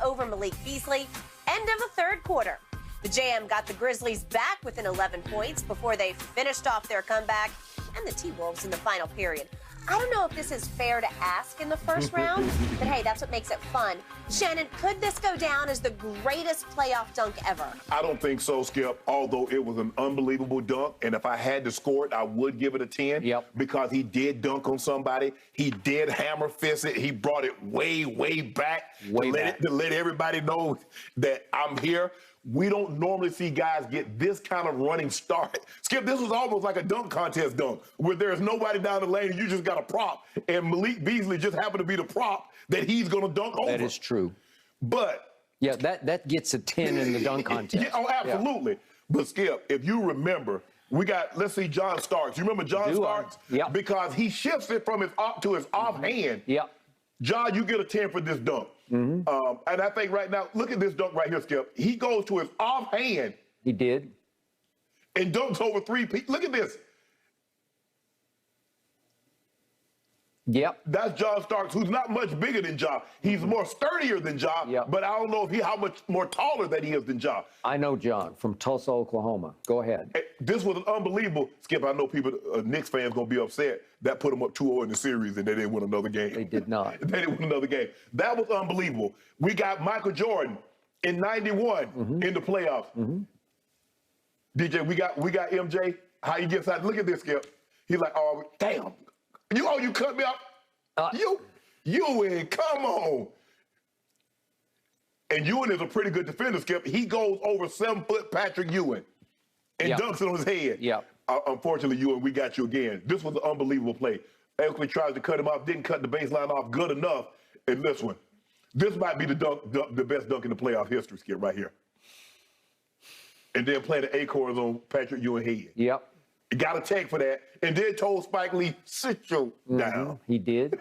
over Malik Beasley. End of the third quarter. The JM got the Grizzlies back within 11 points before they finished off their comeback, and the T-Wolves in the final period. I don't know if this is fair to ask in the first round, but hey, that's what makes it fun. Shannon, could this go down as the greatest playoff dunk ever? I don't think so, Skip, although it was an unbelievable dunk. And if I had to score it, I would give it a 10. Yep. Because he did dunk on somebody. He did hammer fist it. He brought it way, way back, to let everybody know that I'm here. We don't normally see guys get this kind of running start. Skip, this was almost like a dunk contest dunk, where there's nobody down the lane and you just got a prop. And Malik Beasley just happened to be the prop that he's going to dunk over. That is true. But yeah, that gets a 10 in the dunk contest. Yeah, oh, absolutely. Yeah. But Skip, if you remember, we got, let's see, John Starks. You remember John Starks? Yeah. Because he shifts it from his to his offhand. Yeah. John, you get a 10 for this dunk. And I think right now, look at this dunk right here, Skip. He goes to his offhand. He did. And dunks over 3 people. Look at this. Yep. That's John Starks, who's not much bigger than Ja. He's more sturdier than Ja, but I don't know if how much more taller that he is than Ja. I know John from Tulsa, Oklahoma. Go ahead. This was an unbelievable, Skip, I know people, Knicks fans going to be upset. That put them up 2-0 in the series, and they didn't win another game. They did not. They didn't win another game. That was unbelievable. We got Michael Jordan in 91 in the playoffs. DJ, we got MJ. How he gets out. Look at this, Skip. He's like, oh, damn. You cut me off. Ewing, come on. And Ewing is a pretty good defender, Skip. He goes over 7-foot Patrick Ewing and dunks it on his head. Yeah. Unfortunately, Ewing, we got you again. This was an unbelievable play. Oakley tries to cut him off, didn't cut the baseline off good enough. And this one, this might be the best dunk in the playoff history, Skip, right here. And then playing the acorns on Patrick Ewing head. Yep. He got a tag for that, and then told Spike Lee, sit you down. He did.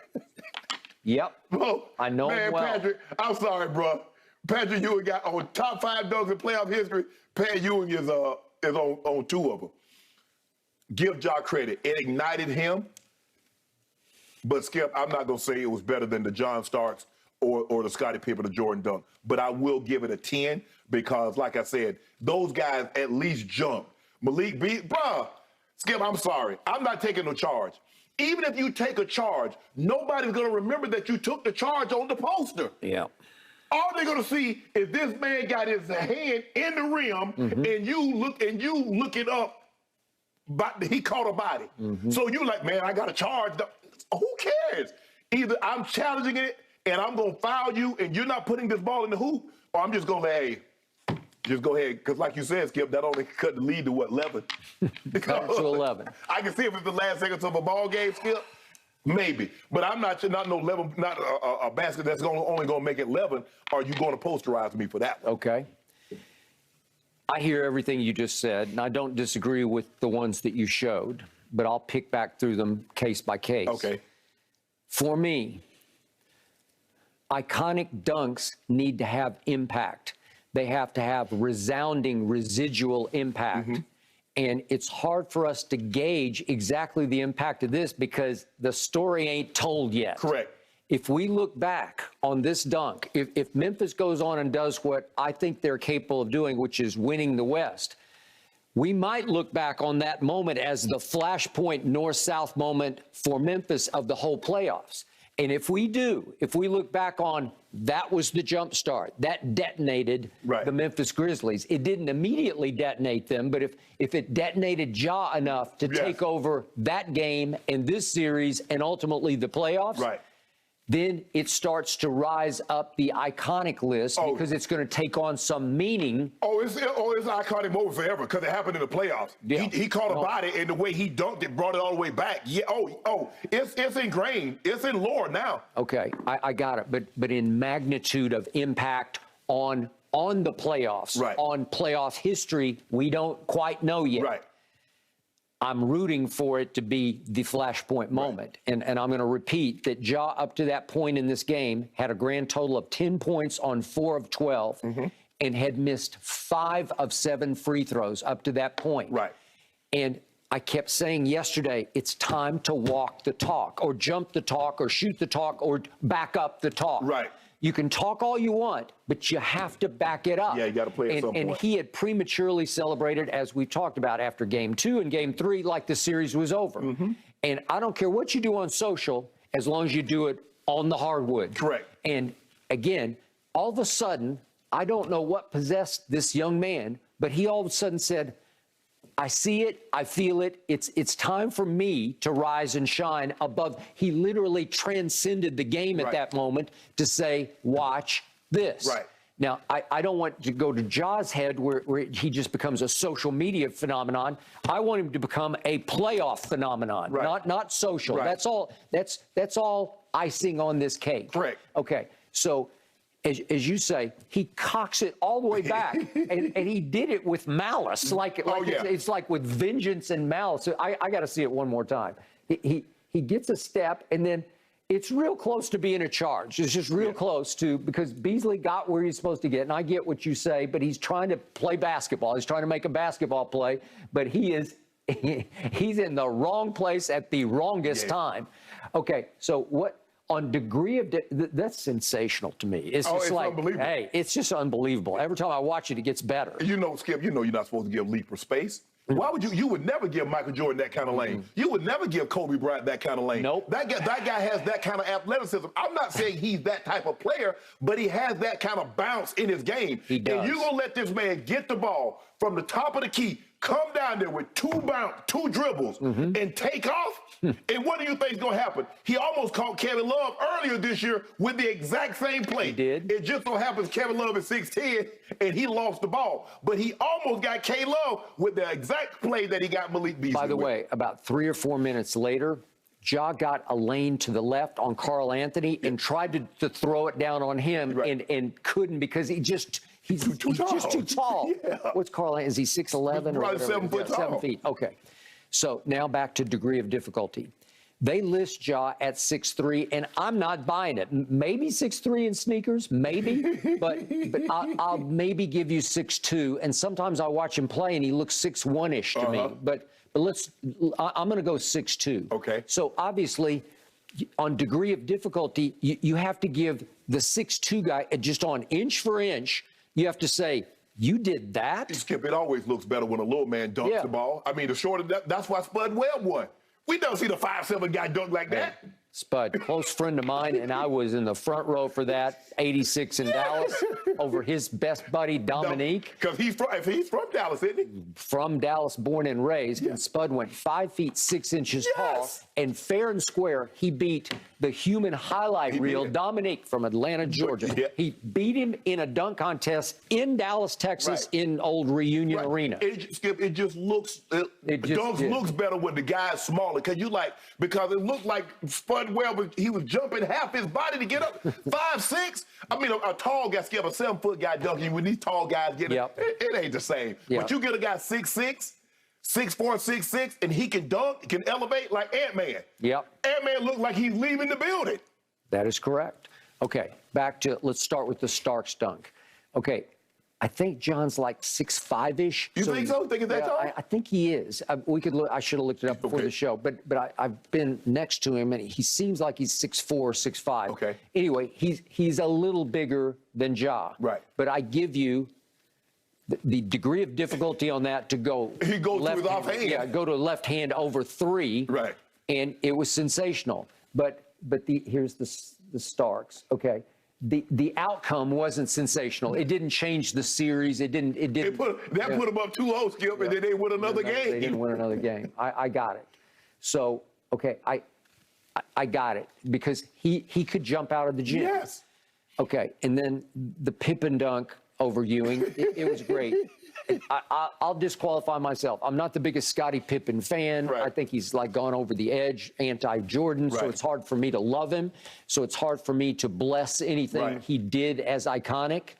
Yep. Bro, I know him well. Patrick, I'm sorry, bro. Patrick Ewing got on top 5 dunks in playoff history. Pat Ewing is on 2 of them. Give Ja credit. It ignited him. But, Skip, I'm not going to say it was better than the John Starks or the Scottie Pippen or Jordan dunk. But I will give it a 10 because, like I said, those guys at least jumped. Malik B, bruh, Skip, I'm sorry. I'm not taking no charge. Even if you take a charge, nobody's going to remember that you took the charge on the poster. Yeah. All they're going to see is this man got his hand in the rim, and you look it up. But he caught a body. So you like, man, I got a charge. Who cares? Either I'm challenging it and I'm going to foul you and you're not putting this ball in the hoop, or I'm just going to, hey, just go ahead. Because like you said, Skip, that only cut the lead to what, 11? Cut it to 11. I can see if it's the last seconds of a ball game, Skip, maybe. But I'm not no 11, not a basket that's only going to make it 11. Are you going to posterize me for that one? Okay. I hear everything you just said, and I don't disagree with the ones that you showed, but I'll pick back through them case by case. Okay. For me, iconic dunks need to have impact. They have to have resounding residual impact. And it's hard for us to gauge exactly the impact of this because the story ain't told yet. Correct. If we look back on this dunk, if Memphis goes on and does what I think they're capable of doing, which is winning the West, we might look back on that moment as the flashpoint north-south moment for Memphis of the whole playoffs. And if we do, if we look back on that was the jump start, that detonated the Memphis Grizzlies. It didn't immediately detonate them, but if it detonated Ja enough to take over that game and this series and ultimately the playoffs, then it starts to rise up the iconic list because it's going to take on some meaning. It's an iconic moment forever because it happened in the playoffs. Yeah. He caught a body, and the way he dunked it brought it all the way back. Yeah. It's ingrained. It's in lore now. Okay, I got it. But in magnitude of impact on the playoffs, on playoff history, we don't quite know yet. Right. I'm rooting for it to be the flashpoint moment. And I'm going to repeat that Ja, up to that point in this game, had a grand total of 10 points on 4 of 12 and had missed 5 of 7 free throws up to that point. Right. And I kept saying yesterday, it's time to walk the talk or jump the talk or shoot the talk or back up the talk. Right. You can talk all you want, but you have to back it up. Yeah, you got to play at some And point. he had prematurely celebrated, as we talked about, after Game 2 and Game 3, like the series was over. Mm-hmm. And I don't care what you do on social, as long as you do it on the hardwood. Correct. And again, all of a sudden, I don't know what possessed this young man, but he all of a sudden said, I see it, I feel it. It's time for me to rise and shine above. He literally transcended the game at that moment to say, watch this. Right. Now, I don't want to go to Ja's head where he just becomes a social media phenomenon. I want him to become a playoff phenomenon, not social. Right. That's all icing on this cake. Correct. Okay, so as you say, he cocks it all the way back, and he did it with malice, it's like with vengeance and malice. So I got to see it one more time. He gets a step, and then it's real close to being a charge. It's just real close to, because Beasley got where he's supposed to get, and I get what you say, but he's trying to play basketball. He's trying to make a basketball play, but he's in the wrong place at the wrongest time. Okay, so what? On degree of that's sensational to me. It's just like, unbelievable. Hey, it's just unbelievable. Every time I watch it, it gets better. You know, Skip, you're not supposed to give Leaper space. Why would you would never give Michael Jordan that kind of lane. You would never give Kobe Bryant that kind of lane. Nope. That guy has that kind of athleticism. I'm not saying he's that type of player, but he has that kind of bounce in his game. He does. And you're going to let this man get the ball from the top of the key, come down there with two dribbles, and take off. And what do you think is going to happen? He almost caught Kevin Love earlier this year with the exact same play. He did. It just so happens Kevin Love is 6'10", and he lost the ball. But he almost got K Love with the exact play that he got Malik Beasley By the with. way, about 3 or 4 minutes later, Ja got a lane to the left on Karl Anthony and tried to throw it down on him and couldn't, because he's just too tall. Yeah. What's Karl Anthony? Is he 6'11"? Probably 7 foot tall. 7 feet. Okay. So now back to degree of difficulty. They list Ja at 6'3", and I'm not buying it. Maybe 6'3" in sneakers, maybe, but I'll maybe give you 6'2", and sometimes I watch him play and he looks 6'1"-ish to me. But I'm going to go 6'2". Okay. So obviously, on degree of difficulty, you have to give the 6'2" guy, just on inch for inch, you have to say, you did that? Skip, it always looks better when a little man dunks the ball. I mean, the shorter, that's why Spud Webb won. We don't see the 5'7" guy dunk like that. Spud, close friend of mine, and I was in the front row for that, 86 in Dallas, over his best buddy, Dominique. Because he's from Dallas, isn't he? From Dallas, born and raised, and Spud went 5 feet 6 inches tall, and fair and square, he beat the human highlight reel, Dominique from Atlanta, Georgia. Yeah. He beat him in a dunk contest in Dallas, Texas, in old Reunion Arena. It just looks, dunks looks better when the guy's smaller, because it looked like Spud Webb, he was jumping half his body to get up 5'6". I mean, a tall guy, Skip, a 7-foot guy dunking, when these tall guys get it ain't the same. But you get a guy 6'6", 6'4", 6'6", and he can dunk, can elevate like Ant-Man. Ant-Man looked like he's leaving the building. That is correct. Okay, let's start with the Starks dunk. Okay, I think John's like 6'5"-ish. You think so? Think it's that tall? I think he is. I should have looked it up before the show, but I've been next to him, and he seems like he's 6'4", 6'5". Okay. Anyway, he's a little bigger than Ja. Right. But I give you the degree of difficulty on that to go. He goes to his offhand. Yeah, go to left hand over 3. Right. And it was sensational. But here's the Starks. Okay. The outcome wasn't sensational. It didn't change the series. It didn't. Put them up 2-0, Skip, and then they win another game. They didn't win another game. I got it. So okay, I got it, because he could jump out of the gym. Yes. Okay, and then the Pippen dunk over Ewing. It was great. I'll disqualify myself. I'm not the biggest Scottie Pippen fan. Right. I think he's like gone over the edge, anti-Jordan, so it's hard for me to love him. So it's hard for me to bless anything he did as iconic.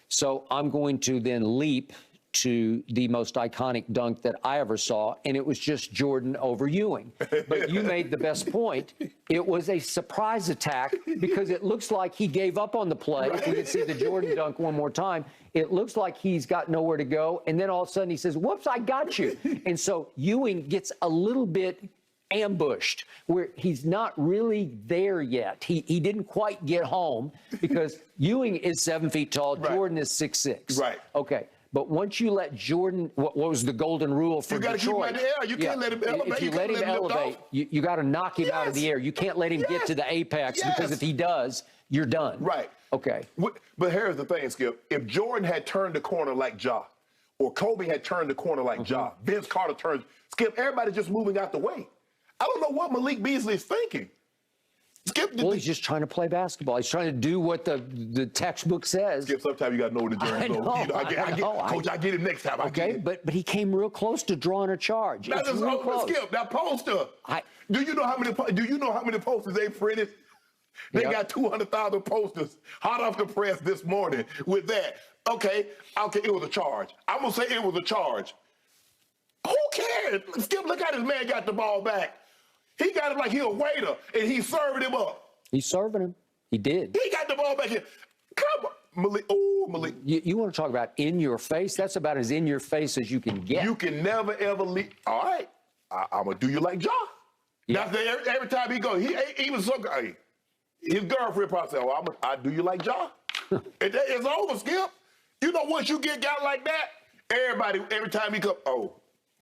So I'm going to then leap to the most iconic dunk that I ever saw, and it was just Jordan over Ewing. But you made the best point. It was a surprise attack, because it looks like he gave up on the play. If we can see the Jordan dunk one more time, it looks like he's got nowhere to go, and then all of a sudden he says, whoops, I got you. And so Ewing gets a little bit ambushed, where he's not really there yet. He didn't quite get home because Ewing is 7 feet tall. Right. Jordan is 6'6". Right. Okay. But once you let Jordan, what was the golden rule for You got to keep him Detroit? in the air. You can't let him elevate. If you let him elevate, you got to knock him out of the air. You can't let him get to the apex because if he does, you're done. Right. Okay. But here's the thing, Skip. If Jordan had turned the corner like Ja, or Kobe had turned the corner like Ja, Vince Carter turned, Skip, everybody's just moving out the way. I don't know what Malik Beasley is thinking. Skip, Well, he's just trying to play basketball. He's trying to do what the textbook says. Skip, sometimes you got to know the journey. Coach, I get him next time. Okay, but he came real close to drawing a charge. Now, It's real close. Skip, that poster. Do you know how many posters they printed? They got 200,000 posters hot off the press this morning with that. Okay, it was a charge. I'm gonna say it was a charge. Who cares? Skip, look how this man got the ball back. He got it like he a waiter, and he's serving him up. He's serving him. He did. He got the ball back here. Come on, Malik. Oh, Malik. You want to talk about in your face? That's about as in your face as you can get. You can never, ever leave. All right, I'm going to do you like Ja. Yeah. That's every time he goes. He was so good. His girlfriend probably said, well, I do you like Ja. It's over, Skip. You know, once you get got like that, every time he comes, oh,